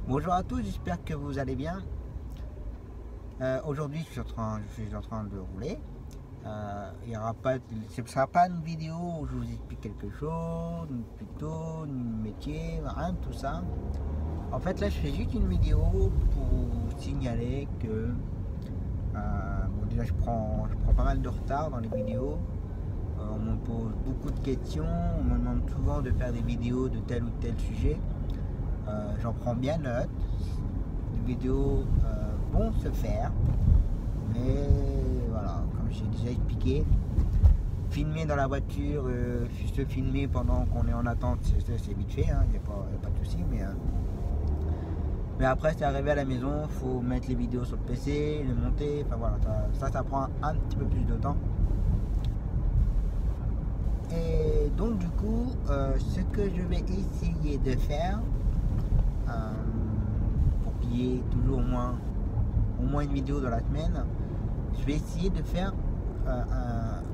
Bonjour à tous, j'espère que vous allez bien. Aujourd'hui je suis en train de rouler. Ce ne sera pas une vidéo où je vous explique quelque chose, plutôt un métier, rien de tout ça. En fait là je fais juste une vidéo pour vous signaler que bon, déjà je prends pas mal de retard dans les vidéos. On me pose beaucoup de questions, on me demande souvent de faire des vidéos de tel ou tel sujet. J'en prends bien note. Les vidéos vont se faire, mais voilà, comme j'ai déjà expliqué, filmer dans la voiture, se filmer pendant qu'on est en attente, c'est vite fait, il n'y a pas de souci, mais après c'est arrivé à la maison, il faut mettre les vidéos sur le PC, les monter, enfin voilà, ça prend un petit peu plus de temps. Et donc du coup, ce que je vais essayer de faire, pour qu'il y ait toujours au moins une vidéo dans la semaine, je vais essayer de faire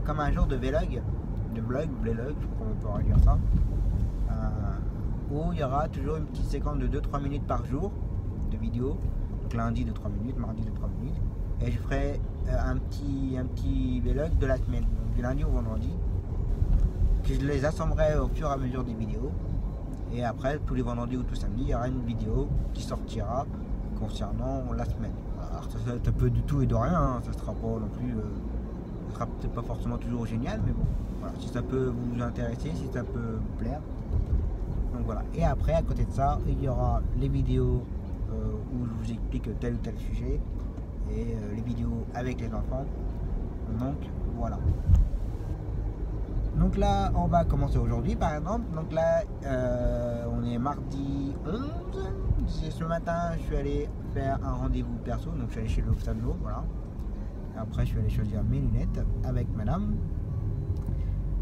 comme un genre de vlog, je crois qu'on peut dire ça, où il y aura toujours une petite séquence de 2-3 minutes par jour de vidéo, donc lundi de 3 minutes, mardi de 3 minutes, et je ferai un petit vlog de la semaine, donc du lundi au vendredi, que je les assemblerai au fur et à mesure des vidéos. Et après, tous les vendredis ou tous les samedis, il y aura une vidéo qui sortira concernant la semaine. Alors ça peut être du tout et de rien, ça sera pas non plus, ça sera peut-être pas forcément toujours génial, mais bon, voilà, si ça peut vous intéresser, si ça peut vous plaire. Donc voilà. Et après, à côté de ça, il y aura les vidéos où je vous explique tel ou tel sujet, et les vidéos avec les enfants. Donc voilà. Donc là, on va commencer aujourd'hui par exemple. Donc là, on est mardi 11. Ce matin, je suis allé faire un rendez-vous perso. Donc je suis allé chez l'ophtalmo, voilà. Après, je suis allé choisir mes lunettes avec madame.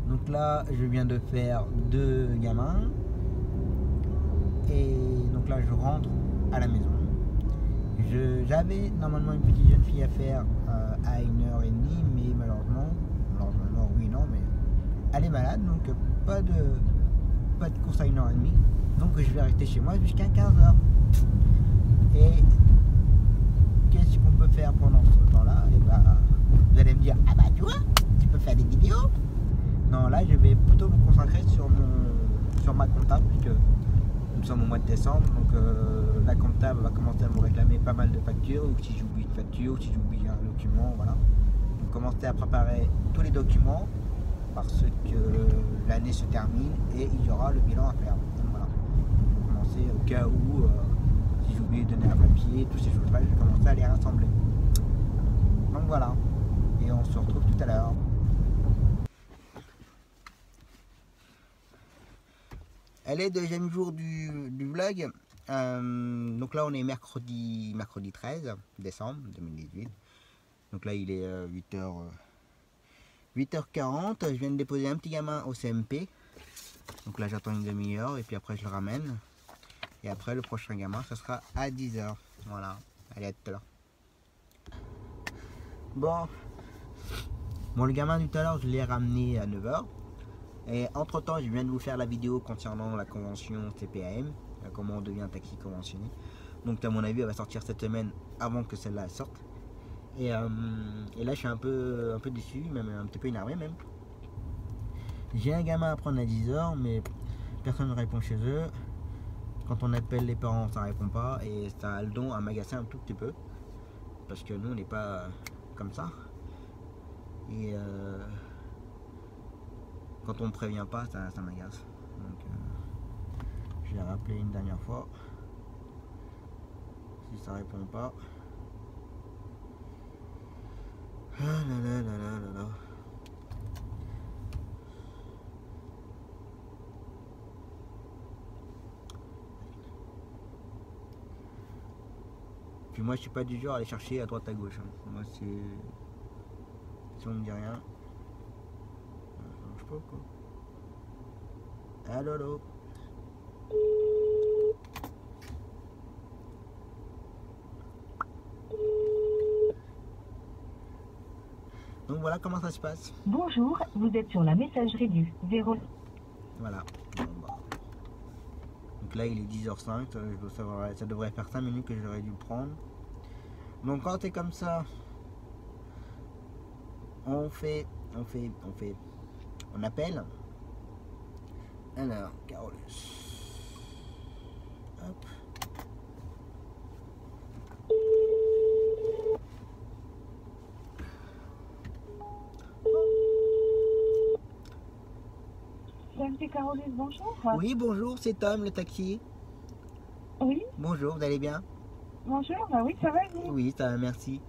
Donc là, je viens de faire 2 gamins. Et donc là, je rentre à la maison. J'avais normalement une petite jeune fille à faire à 1h30, mais malheureusement, oui, non, mais elle est malade, donc pas de course à 1h30. Donc je vais rester chez moi jusqu'à 15h. Et qu'est-ce qu'on peut faire pendant ce temps-là? Et bah, vous allez me dire, ah bah tu vois, tu peux faire des vidéos. Non, là je vais plutôt me concentrer sur ma comptable, puisque nous sommes au mois de décembre, donc la comptable va commencer à me réclamer pas mal de factures, ou si j'oublie une facture, ou si j'oublie un document, voilà. Donc commencer à préparer tous les documents, parce que l'année se termine et il y aura le bilan à faire. Donc voilà. Je vais commencer au cas où, si j'ai oublié de donner un papier, toutes ces choses-là, je vais commencer à les rassembler. Donc voilà. Et on se retrouve tout à l'heure. Allez, deuxième jour du vlog. Donc là on est mercredi 13 décembre 2018. Donc là il est 8h40, je viens de déposer un petit gamin au CMP. Donc là j'attends une demi-heure et puis après je le ramène. Et après le prochain gamin ça sera à 10h. Voilà, allez à tout à l'heure. Bon le gamin tout à l'heure je l'ai ramené à 9h. Et entre temps je viens de vous faire la vidéo concernant la convention CPAM, comment on devient taxi conventionné. Donc à mon avis elle va sortir cette semaine avant que celle-là sorte. Et là je suis un peu déçu, même un petit peu énervé même. J'ai un gamin à prendre à 10h, mais personne ne répond chez eux. Quand on appelle les parents ça répond pas, et ça a le don à m'agacer un tout petit peu. Parce que nous on n'est pas comme ça. Et quand on me prévient pas, ça m'agace. Donc je vais rappeler une dernière fois. Si ça répond pas, Ah là là là là là là. Puis moi je suis pas du genre à aller chercher à droite à gauche. Hein. Moi c'est. Si on me dit rien. Ça marche pas quoi. Allô allô. Donc voilà comment ça se passe. Bonjour, vous êtes sur la messagerie du 0. Voilà. Bon, bah. Donc là il est 10h05, ça devrait faire 5 minutes que j'aurais dû le prendre. Donc quand c'est comme ça, on appelle. Alors, Carolus. Hop. C'est Carolus, bonjour. Oui, bonjour, c'est Tom, le taxi. Oui, Bonjour, vous allez bien? bonjour, bah oui, ça va, vous? Oui, ça va, merci.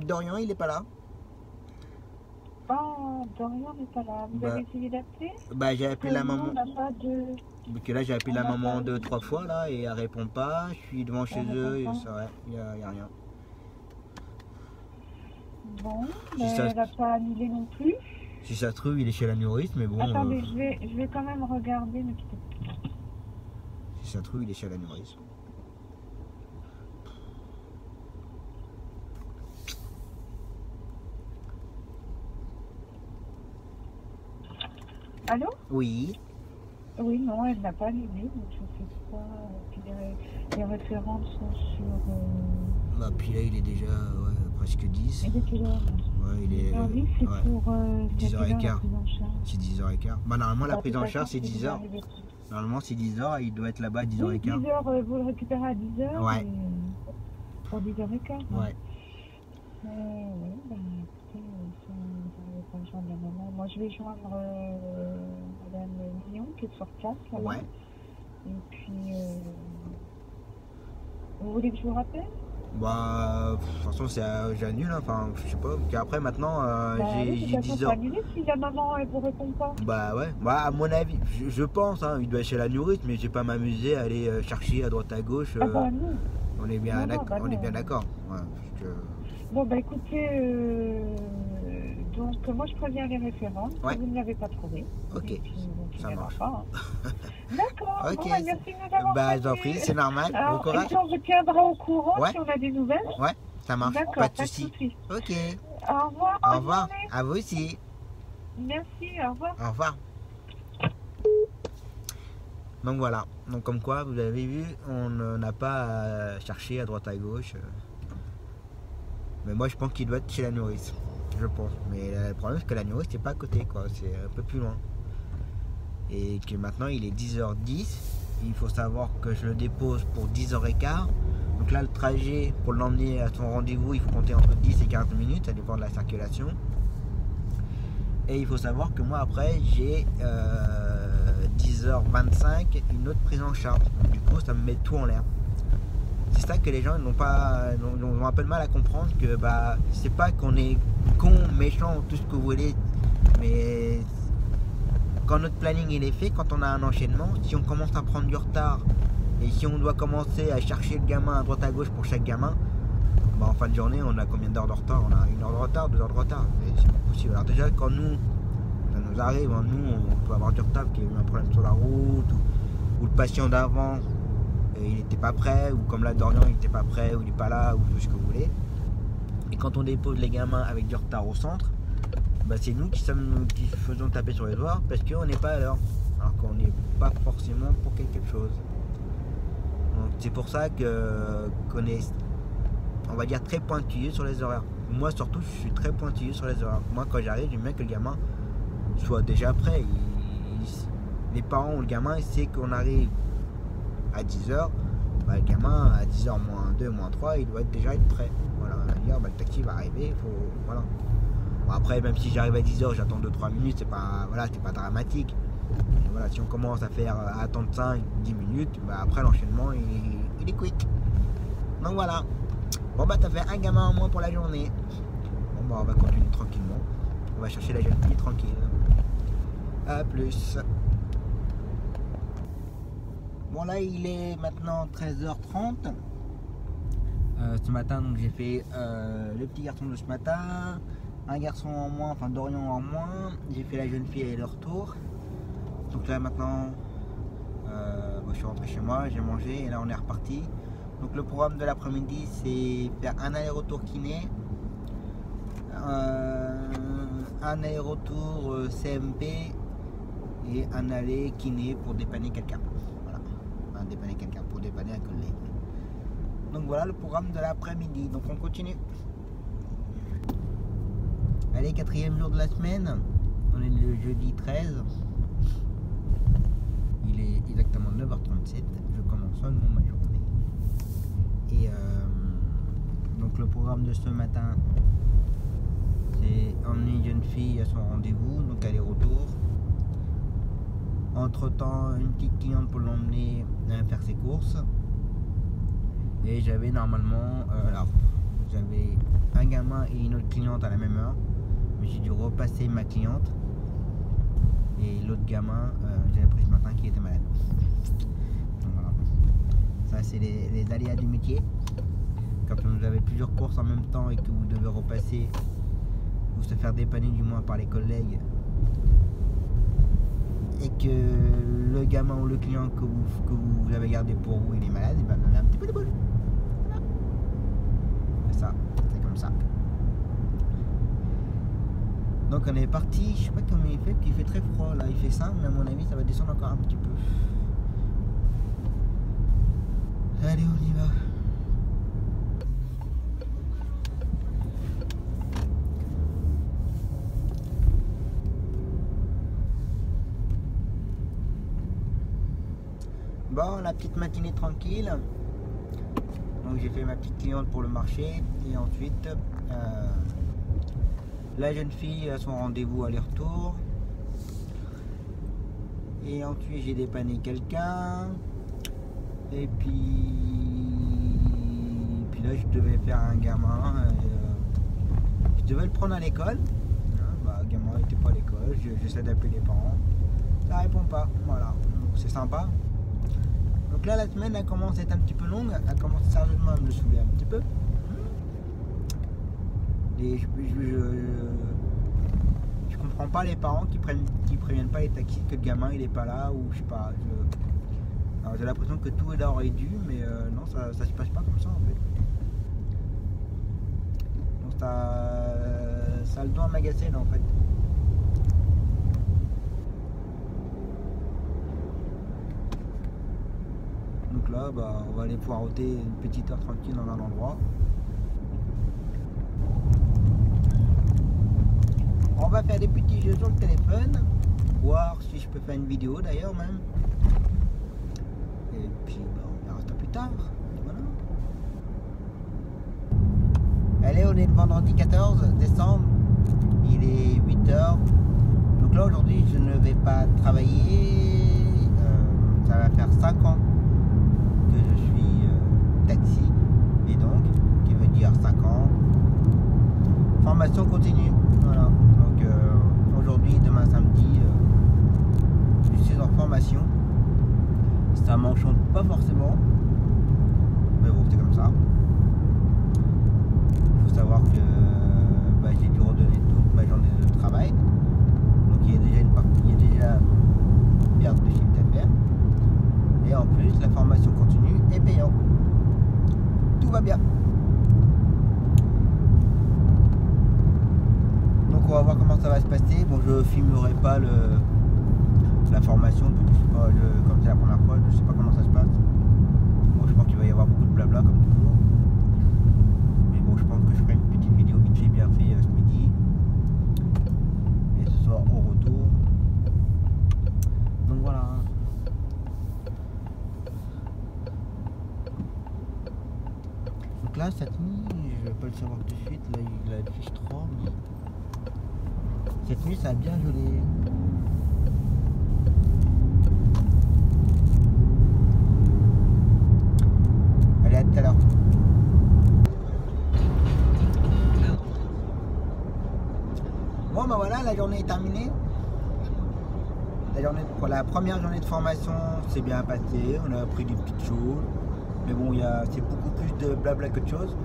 Dorian, il est pas là? Ah, Dorian n'est pas là. Vous Bah, avez essayé d'appeler? Bah, j'ai appelé la Nous, maman. on n'a pas de... Parce que là, j'ai appelé la maman 2-3 fois, là, et elle répond pas. Je suis devant chez Elle eux, répond et pas. c'est vrai, il y a rien. Bon, Si mais ça- elle n'a pas annulé non plus. Si ça se trouve, il est chez la nourrice, mais bon. Attendez, je vais quand même regarder, ne quittez pas. Si ça se trouve, il est chez la nourrice. Allô? Oui. Oui, non, elle n'a pas annulé, donc je ne sais pas. Puis les références sont sur... Bah, puis là, il est déjà presque 10. Et depuis là, Ouais, il est. Service, c'est ouais, pour 10h15. la prise en charge. C'est 10h15. Bah, normalement, la Bah, prise de en toute charge, façon, c'est si vous 10h. arrivez- Normalement, c'est 10h, il doit être là-bas à Oui, 10h15. 10h, vous le récupérez à 10h. Ouais. Pour 10h15. Ouais. Oui, bah, écoutez, si vous n'arrivez pas à joindre la maman, moi je vais joindre Madame Mignon qui est sur place là-bas. Ouais. Et puis, vous voulez que je vous rappelle? Bah, de toute façon, j'annule, hein. Enfin, je sais pas. Après, maintenant, Bah oui, de j'ai toute façon, 10 faut heures. annuler si la maman elle vous répond pas. Bah, ouais. Bah, à mon avis, je pense, hein, il doit être chez la nourrice, mais je vais pas m'amuser à aller chercher à droite à gauche. Ah bah non. On est bien Non, d'accord. bah On est non. bien d'accord. Ouais, parce que- Bon bah écoutez, donc moi je préviens les référents, Ouais. vous ne l'avez pas trouvé. Ok, Et puis, donc, il ça viendra marche. pas, hein. D'accord, Ok, bon, bah, merci de nous avoir Bah, je vous en prévenus. prie, c'est normal. Bon Alors, courage. et puis on vous tiendra au courant Ouais. si on a des nouvelles. Ouais, ça marche. D'accord, Pas de soucis. souci. Ok. Au revoir, Au bonne revoir. journée. À vous aussi. Merci, au revoir. Au revoir. Donc voilà. Donc comme quoi, vous avez vu, on n'a pas à chercher à droite à gauche. Mais moi, je pense qu'il doit être chez la nourrice. Je pense. Mais le problème, c'est que la nourrice, c'est pas à côté, quoi. C'est un peu plus loin. Et que maintenant, il est 10h10. Il faut savoir que je le dépose pour 10h15. Donc là, le trajet, pour l'emmener à son rendez-vous, il faut compter entre 10 et 15 minutes. Ça dépend de la circulation. Et il faut savoir que moi, après, j'ai 10h25 une autre prise en charge. Donc, du coup, ça me met tout en l'air. C'est ça que les gens n'ont un peu de mal à comprendre, que bah, c'est pas qu'on est con, méchant, tout ce que vous voulez, mais quand notre planning il est fait, quand on a un enchaînement, si on commence à prendre du retard et si on doit commencer à chercher le gamin à droite à gauche pour chaque gamin, bah, en fin de journée, on a combien d'heures de retard? On a 1 heure de retard, 2 heures de retard, et c'est pas possible. Alors déjà, quand nous, ça nous arrive, hein, nous, on peut avoir du retard, qu'il y a eu un problème sur la route, ou le patient d'avant, il n'était pas prêt, ou comme là, Dorian, il n'était pas prêt, ou il n'est pas là, ou tout ce que vous voulez. Et quand on dépose les gamins avec du retard au centre, bah, c'est nous qui faisons taper sur les doigts parce qu'on n'est pas à l'heure, alors qu'on n'est pas forcément pour quelque chose. Donc c'est pour ça qu'on est, on va dire, très pointilleux sur les horaires. Moi surtout, je suis très pointilleux sur les horaires. Moi, quand j'arrive, j'aime bien que le gamin soit déjà prêt. Les parents ou le gamin, il sait qu'on arrive à 10h, bah, le gamin à 10h moins 2, moins 3, il doit déjà être prêt. Voilà, on va dire, bah, le taxi va arriver, voilà. Bon, après, même si j'arrive à 10h, j'attends 2-3 minutes, c'est pas dramatique. Et voilà, si on commence à faire à attendre 5-10 minutes, bah, après l'enchaînement il est quick. Donc voilà. Bon bah t'as fait un gamin en moins pour la journée. Bon bon, on va continuer tranquillement. On va chercher la jeune fille tranquille. A plus. Bon là il est maintenant 13h30. Ce matin donc j'ai fait le petit garçon de ce matin, un garçon en moins, enfin Dorian en moins. J'ai fait la jeune fille et le retour. Donc là maintenant je suis rentré chez moi, j'ai mangé et là on est reparti. Donc le programme de l'après-midi c'est faire un aller-retour kiné, un aller-retour CMP et un aller kiné pour dépanner quelqu'un. Voilà, dépanner quelqu'un pour dépanner un collègue. Donc voilà le programme de l'après-midi. Donc on continue. Allez, 4e jour de la semaine. On est le jeudi 13. Il est exactement 9h37. Je commence seulement ma journée. Et donc le programme de ce matin, c'est emmener une jeune fille à son rendez-vous, donc aller-retour. Entre temps, une petite cliente pour l'emmener faire ses courses. Et j'avais normalement, j'avais un gamin et une autre cliente à la même heure, mais j'ai dû repasser ma cliente et l'autre gamin, j'avais pris ce matin qui était malade. Donc voilà, ça c'est les aléas du métier. Quand vous avez plusieurs courses en même temps et que vous devez repasser ou se faire dépanner du moins par les collègues, et que le gamin ou le client que vous avez gardé pour vous il est malade, et ben vous avez un petit peu de bol. Voilà. C'est ça, c'est comme ça. Donc on est parti, je sais pas comment il fait très froid là, il fait 5, mais à mon avis ça va descendre encore un petit peu. Allez, on y va. Bon, la petite matinée tranquille. Donc j'ai fait ma petite cliente pour le marché et ensuite la jeune fille à son rendez-vous aller-retour. Et ensuite j'ai dépanné quelqu'un. Et puis là je devais faire un gamin. Je devais le prendre à l'école. Le gamin n'était pas à l'école. J'essaie d'appeler les parents. Ça répond pas. Voilà. Donc c'est sympa. Donc là la semaine elle commence à être un petit peu longue, elle commence sérieusement à me saouler un petit peu. Et je comprends pas les parents qui préviennent pas les taxis que le gamin il est pas là ou je sais pas. Alors j'ai l'impression que tout est là aurait dû, mais non ça se passe pas comme ça en fait. Donc ça a le temps m'agacer là en fait. Donc là, on va aller poireauter une petite heure tranquille dans un endroit. On va faire des petits jeux sur le téléphone, voir si je peux faire une vidéo d'ailleurs même. Et puis on verra ça plus tard. Voilà. Allez, on est le vendredi 14 décembre, il est 8h. Donc là aujourd'hui je ne vais pas travailler, ça va faire 5 ans que je suis taxi, et donc qui veut dire 5 ans formation continue. Voilà, donc aujourd'hui, demain samedi, je suis en formation. Ça m'enchante pas forcément, mais bon, c'est comme ça. Il faut savoir que j'ai dû redonner toute ma journée de travail, donc il y a déjà une partie, il y a déjà une perte de chiffre d'affaires. Et en plus, la formation continue est payante. Tout va bien. Donc on va voir comment ça va se passer. Bon, je filmerai pas la formation, je sais pas, comme c'est la première fois, je sais pas comment ça se passe. Bon, je pense qu'il va y avoir beaucoup de blabla comme toujours. Mais bon, je pense que je ferai une petite vidéo vite fait bien fait ce midi. Et ce soir au retour. Donc voilà. Donc là, cette nuit, je vais pas le savoir tout de suite, là il affiche 3, mais cette nuit ça a bien gelé. Allez, à tout à l'heure. voilà, la journée est terminée. La première journée de formation s'est bien passée, on a appris des petites choses. Mais bon, c'est beaucoup plus de blabla que de choses.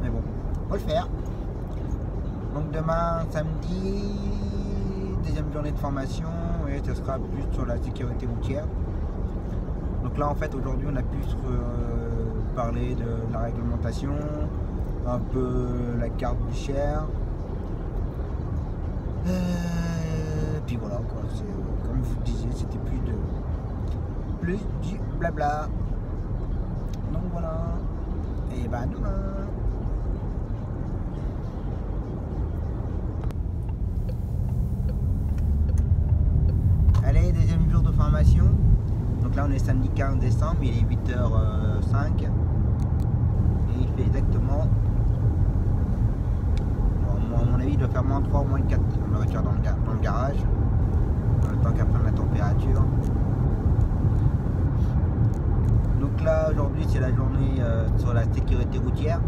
Mais bon, faut le faire. Donc demain, samedi, deuxième journée de formation, et ce sera plus sur la sécurité routière. Donc là, en fait, aujourd'hui, on a pu parler de la réglementation, un peu la carte du Cher. Puis voilà, quoi. Comme je vous disais, c'était plus du blabla. Donc voilà. Et bah demain. Allez, deuxième jour de formation. Donc là on est samedi 15 décembre, il est 8h05. Et il fait exactement, bon, à mon avis il doit faire moins 3 ou moins 4 la voiture dans le garage. Le temps qu'elle prenne la température. Donc là aujourd'hui c'est la journée sur la sécurité routière.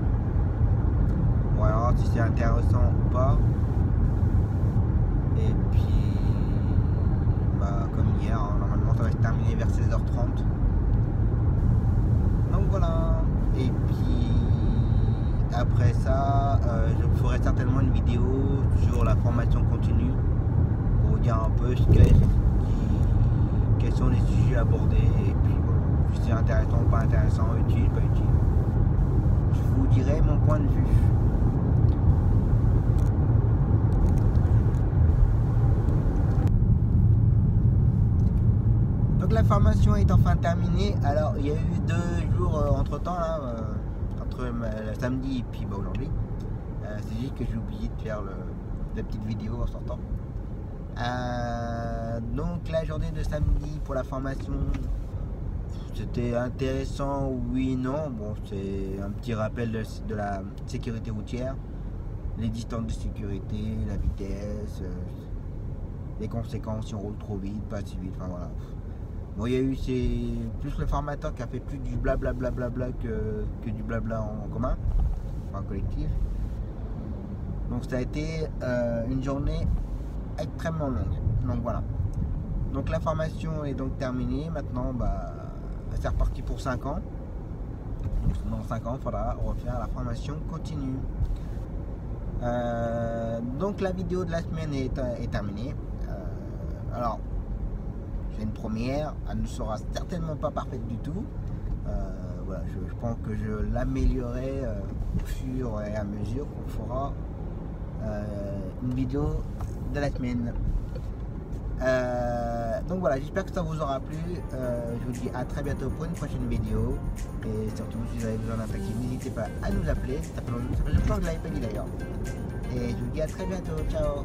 On va voir si c'est intéressant ou pas. Et puis bah, comme hier, hein, normalement ça va se terminer vers 16h30. Donc voilà. Et puis après ça je ferai certainement une vidéo sur la formation continue pour vous dire un peu quels sont les sujets abordés et puis voilà, si c'est intéressant ou pas intéressant, utile, pas utile. Je vous dirai mon point de vue. Donc la formation est enfin terminée. Alors il y a eu 2 jours entre temps là, entre le samedi et puis bah, aujourd'hui. C'est juste que j'ai oublié de faire la petite vidéo en sortant. Donc la journée de samedi pour la formation, c'était intéressant, oui, non. Bon, c'est un petit rappel de la sécurité routière, les distances de sécurité, la vitesse, les conséquences si on roule trop vite, pas si vite, enfin voilà. Bon, il y a eu plus le formateur qui a fait plus du blablabla que du blabla en commun, en collectif. Donc ça a été une journée extrêmement longue. Donc voilà. Donc la formation est donc terminée. Maintenant, bah, c'est reparti pour 5 ans. Donc dans 5 ans, il faudra refaire la formation continue. Donc la vidéo de la semaine est terminée. Alors, j'ai une première. Elle ne sera certainement pas parfaite du tout. Voilà, je pense que je l'améliorerai au fur et à mesure qu'on fera une vidéo de la semaine. Donc voilà, j'espère que ça vous aura plu. Je vous dis à très bientôt pour une prochaine vidéo. Et surtout, si vous avez besoin d'un taxi, n'hésitez pas à nous appeler. Ça fait longtemps que je ne l'avais pas dit d'ailleurs. Et je vous dis à très bientôt. Ciao.